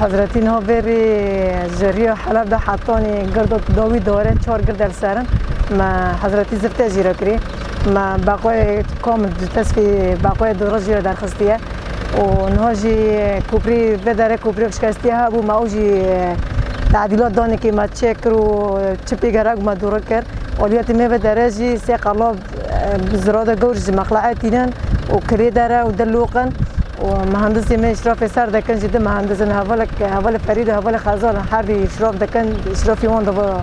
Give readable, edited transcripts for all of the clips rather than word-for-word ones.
حضرتی نه بری جریه حلب ده حتانی گرد داوی داره 4 گرد سرن ما حضرتی زفته جیره کری ما باقی کامل تصفی باقی دور جیره درخستیه و نهاجی کوپری بداره کوپری شکستیه ها بو ما اوجی تعدیلات دانه که ما چک رو چپی گرگ ما دور کرد ولیت می بداره جی سی قلاب زراده گورج مقلعتینن و کری داره و دلوقن ومهندسي ما إشراف سر دكان جدا مهندس هوال فريد هوال خزان حربي إشراف دكان إشراف يوان دبا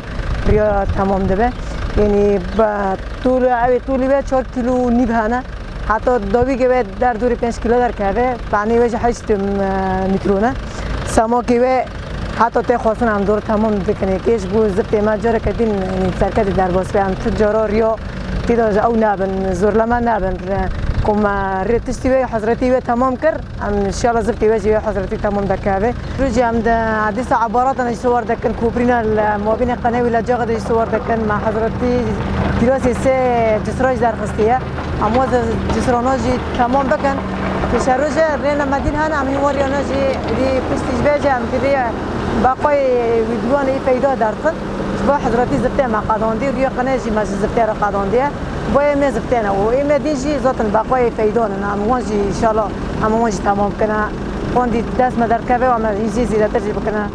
ريا تمام دبا يعني طول عوي طولي به 4 كيلو نيب هنا حتى دابي که به در دوری 5 كيلو در كهوه پانی وجه 8 مترونه سما که به حتی ته خواستن هم دور تمام دکنه کش بو زبط ما جاره کدین يعني سرکت در باس به هم تجارا ریا تیدا او نابن زور لما نابن كما ريتشتي ويا حضرتي ويا تمام كر ان شاء الله زرتي ويا حضرتي تمام دكابه رجي عند عديس عبارات انا صور دكن كوبرينا الموابين القناه ولا جاغد صور دكن مع حضرتي دراسه سي جسراج در خستيه امواز جسراناجي تمام دكن تشرج رينا مدينه انا عم ورياناجي دي بستجباجي عم تري باقي ويدوان اي فايده دارت با حضرتي زبطه مع قادوندي ريا قناجي ما زبطه را قادوندي باید می زفتن و این دیجی زاتن باقی فایدان نام وانجی ان شاء الله هم وانجی تمام کنه وندی دست مدرکه و هم اینجی زیاده تر بکنه